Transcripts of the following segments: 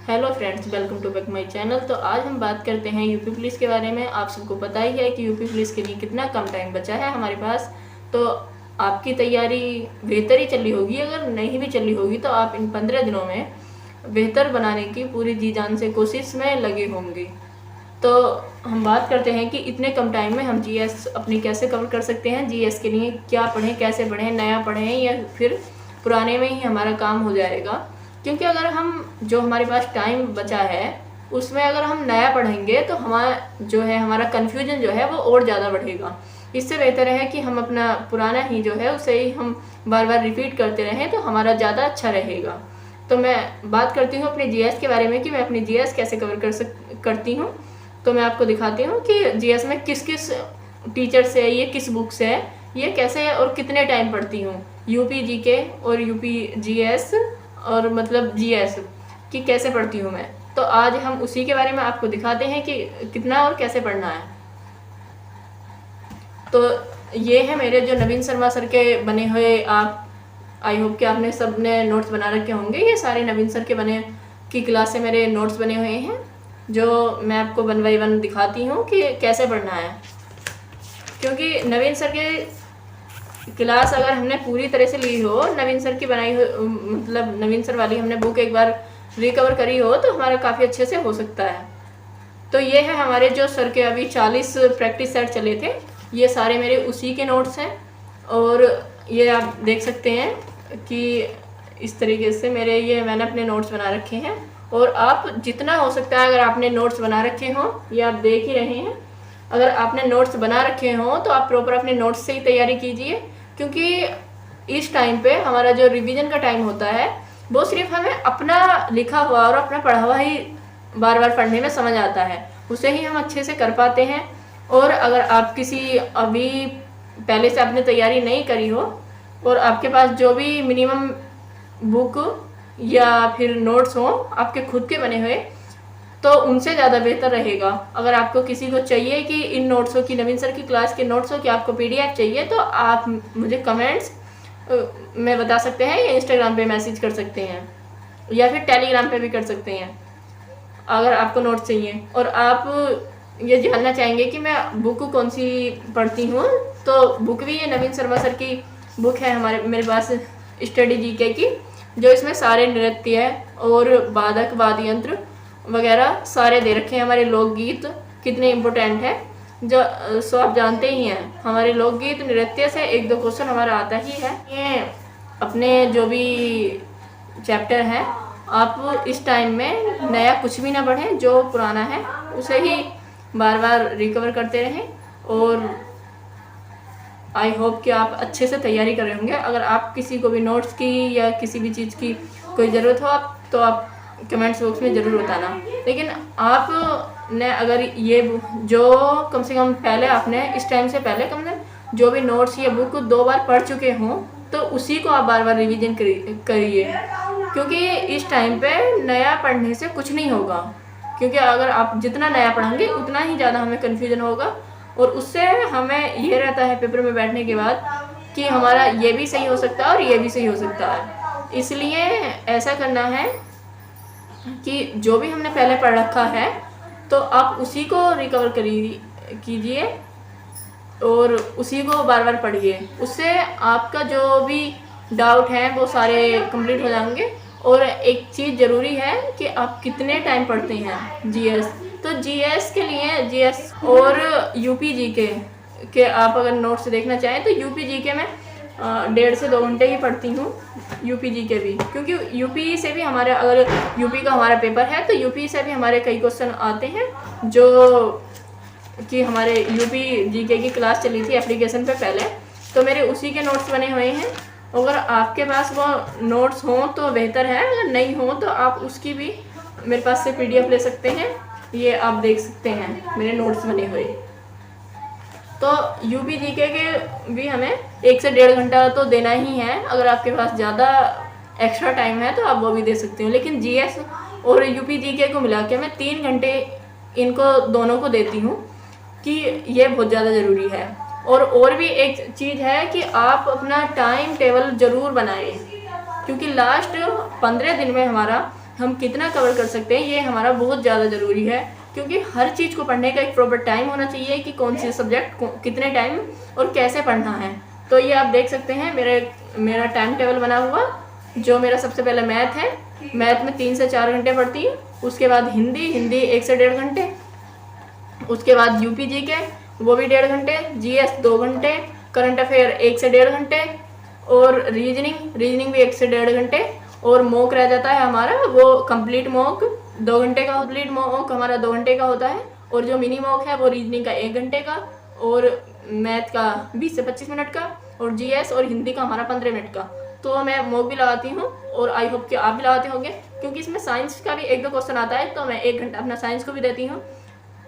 Hello friends, welcome to back my channel. तो आज हम बात करते हैं यूपी पुलिस के बारे में। आप सबको पता ही है कि यूपी पुलिस के लिए कितना कम टाइम बचा है हमारे पास। तो आपकी तैयारी बेहतर ही चल रही होगी, अगर नहीं भी चल रही होगी तो आप इन 15 दिनों में बेहतर बनाने की पूरी जी जान से कोशिश में लगे होंगे। तो हम बात करते हैं कि इतने कम टाइम में हम जीएस अपनी कैसे कवर कर सकते हैं। जीएस के लिए क्या पढ़ें, कैसे पढ़ें, नया पढ़ें या फिर पुराने में ही हमारा काम हो जाएगा। क्योंकि अगर हम जो हमारे पास टाइम बचा है उसमें अगर हम नया पढ़ेंगे तो हमारा कन्फ्यूजन जो है वो और ज़्यादा बढ़ेगा। इससे बेहतर है कि हम अपना पुराना ही जो है उसे ही हम बार बार रिपीट करते रहें तो हमारा ज़्यादा अच्छा रहेगा। तो मैं बात करती हूँ अपनी जीएस के बारे में कि मैं अपनी जीएस कैसे कवर करती हूँ। तो मैं आपको दिखाती हूँ कि जीएस में किस किस टीचर से है, ये किस बुक से है, ये कैसे है और कितने टाइम पढ़ती हूँ। यूपी जीके और यूपी जीएस और मतलब जीएस कि कैसे पढ़ती हूँ मैं। तो आज हम उसी के बारे में आपको दिखाते हैं कि कितना और कैसे पढ़ना है। तो ये है मेरे जो नवीन शर्मा सर के बने हुए, आप आई होप कि आपने सबने नोट्स बना रखे होंगे। ये सारे नवीन सर के बने की क्लास से मेरे नोट्स बने हुए हैं जो मैं आपको 1 बाय 1 दिखाती हूँ कि कैसे पढ़ना है। क्योंकि नवीन सर के क्लास अगर हमने पूरी तरह से ली हो, नवीन सर की बनाई हो, मतलब नवीन सर वाली हमने बुक एक बार रिकवर करी हो तो हमारा काफ़ी अच्छे से हो सकता है। तो ये है हमारे जो सर के अभी 40 प्रैक्टिस सेट चले थे, ये सारे मेरे उसी के नोट्स हैं। और ये आप देख सकते हैं कि इस तरीके से मैंने अपने नोट्स बना रखे हैं। और आप जितना हो सकता है, अगर आपने नोट्स बना रखे हों, ये आप देख ही रहे हैं, अगर आपने नोट्स बना रखे हों तो आप प्रॉपर अपने नोट्स से ही तैयारी कीजिए। क्योंकि इस टाइम पे हमारा जो रिवीजन का टाइम होता है वो सिर्फ हमें अपना लिखा हुआ और अपना पढ़ा हुआ ही बार बार पढ़ने में समझ आता है, उसे ही हम अच्छे से कर पाते हैं। और अगर आप किसी अभी पहले से आपने तैयारी नहीं करी हो और आपके पास जो भी मिनिमम बुक या फिर नोट्स हो आपके खुद के बने हुए, तो उनसे ज़्यादा बेहतर रहेगा। अगर आपको किसी को चाहिए कि इन नोट्सों की, नवीन सर की क्लास के नोट्सों की आपको पीडीएफ चाहिए, तो आप मुझे कमेंट्स में बता सकते हैं या इंस्टाग्राम पे मैसेज कर सकते हैं या फिर टेलीग्राम पे भी कर सकते हैं अगर आपको नोट्स चाहिए। और आप ये जानना चाहेंगे कि मैं बुक कौन सी पढ़ती हूँ, तो बुक भी ये नवीन शर्मा सर की बुक है मेरे पास, स्टडी जीके की, जो इसमें सारे नृत्य और वादक वाद्य यंत्र वगैरह सारे दे रखे हैं। हमारे लोकगीत कितने इम्पोर्टेंट है, जो सो आप जानते ही हैं, हमारे लोकगीत नृत्य से 1-2 क्वेश्चन हमारा आता ही है। ये अपने जो भी चैप्टर है आप इस टाइम में नया कुछ भी ना पढ़ें, जो पुराना है उसे ही बार बार रिकवर करते रहें। और आई होप कि आप अच्छे से तैयारी कर रहे होंगे। अगर आप किसी को भी नोट्स की या किसी भी चीज़ की कोई ज़रूरत हो तो आप कमेंट्स बॉक्स में ज़रूर बताना। लेकिन आपने अगर ये जो कम से कम पहले आपने इस टाइम से पहले जो भी नोट्स या बुक 2 बार पढ़ चुके हों तो उसी को आप बार बार रिवीजन करिए। क्योंकि इस टाइम पे नया पढ़ने से कुछ नहीं होगा। क्योंकि अगर आप जितना नया पढ़ेंगे उतना ही ज़्यादा हमें कन्फ्यूजन होगा और उससे हमें ये रहता है पेपर में बैठने के बाद कि हमारा ये भी सही हो सकता है और ये भी सही हो सकता है। इसलिए ऐसा करना है कि जो भी हमने पहले पढ़ रखा है तो आप उसी को रिकवर कीजिए और उसी को बार बार पढ़िए। उससे आपका जो भी डाउट है वो सारे कंप्लीट हो जाएंगे। और एक चीज़ ज़रूरी है कि आप कितने टाइम पढ़ते हैं जीएस। तो जीएस के लिए, जीएस और यूपी जीके के आप अगर नोट्स देखना चाहें तो यूपी जीके में 1.5 से 2 घंटे ही पढ़ती हूँ, यूपी जीके भी। क्योंकि यूपी से भी हमारे, अगर यूपी का हमारा पेपर है तो यूपी से भी हमारे कई क्वेश्चन आते हैं जो कि हमारे यूपी जीके की क्लास चली थी एप्लीकेशन पे पहले, तो मेरे उसी के नोट्स बने हुए हैं। अगर आपके पास वो नोट्स हों तो बेहतर है, अगर नहीं हो तो आप उसकी भी मेरे पास से पीडीएफ ले सकते हैं। ये आप देख सकते हैं मेरे नोट्स बने हुए। तो यूपी जीके के भी हमें 1 से 1.5 घंटा तो देना ही है। अगर आपके पास ज़्यादा एक्स्ट्रा टाइम है तो आप वो भी दे सकते हो। लेकिन जीएस और यूपी जीके को मिला के मैं 3 घंटे इनको दोनों को देती हूँ कि ये बहुत ज़्यादा ज़रूरी है। और भी एक चीज़ है कि आप अपना टाइम टेबल ज़रूर बनाएं। क्योंकि लास्ट 15 दिन में हमारा हम कितना कवर कर सकते हैं ये हमारा बहुत ज़्यादा ज़रूरी है, क्योंकि हर चीज़ को पढ़ने का एक प्रॉपर टाइम होना चाहिए कि कौन सी सब्जेक्ट कितने टाइम और कैसे पढ़ना है। तो ये आप देख सकते हैं मेरा टाइम टेबल बना हुआ। जो मेरा सबसे पहले मैथ है, मैथ में 3 से 4 घंटे पढ़ती हूँ। उसके बाद हिंदी 1 से 1.5 घंटे। उसके बाद यूपी जीके वो भी 1.5 घंटे, जीएस 2 घंटे, करंट अफेयर 1 से 1.5 घंटे, और रीजनिंग भी 1 से 1.5 घंटे। और मॉक रह जाता है हमारा, वो कंप्लीट मॉक 2 घंटे का, कंप्लीट मॉक हमारा 2 घंटे का होता है। और जो मिनी मॉक है वो रीजनिंग का 1 घंटे का, और मैथ का 20 से 25 मिनट का, और जीएस और हिंदी का हमारा 15 मिनट का। तो मैं मॉक भी लगाती हूँ, और आई होप कि आप भी लगाते होंगे, क्योंकि इसमें साइंस का भी 1-2 क्वेश्चन आता है, तो मैं 1 घंटा अपना साइंस को भी देती हूँ।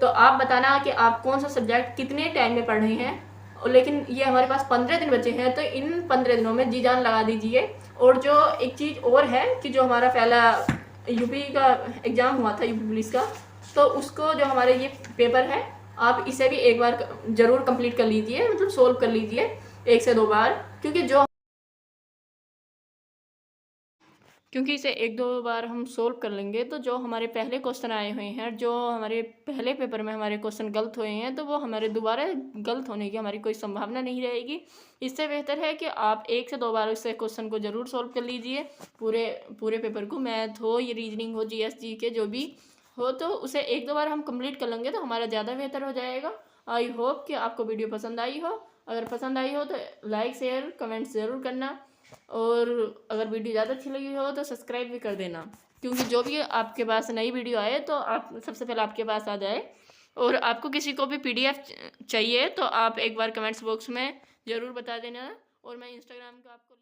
तो आप बताना कि आप कौन सा सब्जेक्ट कितने टाइम में पढ़ रहे हैं। और लेकिन ये हमारे पास 15 दिन बचे हैं, तो इन 15 दिनों में जी जान लगा दीजिए। और जो एक चीज़ और है कि जो हमारा पहला यूपी का एग्ज़ाम हुआ था, यूपी पुलिस का, तो उसको जो हमारे ये पेपर है, आप इसे भी एक बार ज़रूर कंप्लीट कर लीजिए, मतलब सोल्व कर लीजिए 1 से 2 बार, क्योंकि इसे 1-2 बार हम सोल्व कर लेंगे तो जो हमारे पहले क्वेश्चन आए हुए हैं, जो हमारे पहले पेपर में हमारे क्वेश्चन गलत हुए हैं, तो वो हमारे दोबारा गलत होने की हमारी कोई संभावना नहीं रहेगी। इससे बेहतर है कि आप 1 से 2 बार इस क्वेश्चन को ज़रूर सोल्व कर लीजिए, पूरे पेपर को, मैथ हो या रीजनिंग हो, जीएस जीके जो भी हो, तो उसे 1-2 बार हम कंप्लीट कर लेंगे तो हमारा ज़्यादा बेहतर हो जाएगा। आई होप कि आपको वीडियो पसंद आई हो। अगर पसंद आई हो तो लाइक शेयर कमेंट ज़रूर करना, और अगर वीडियो ज़्यादा अच्छी लगी हो तो सब्सक्राइब भी कर देना, क्योंकि जो भी आपके पास नई वीडियो आए तो आप सबसे पहले आपके पास आ जाए। और आपको किसी को भी पीडीएफ चाहिए तो आप एक बार कमेंट्स बॉक्स में ज़रूर बता देना, और मैं इंस्टाग्राम का आपको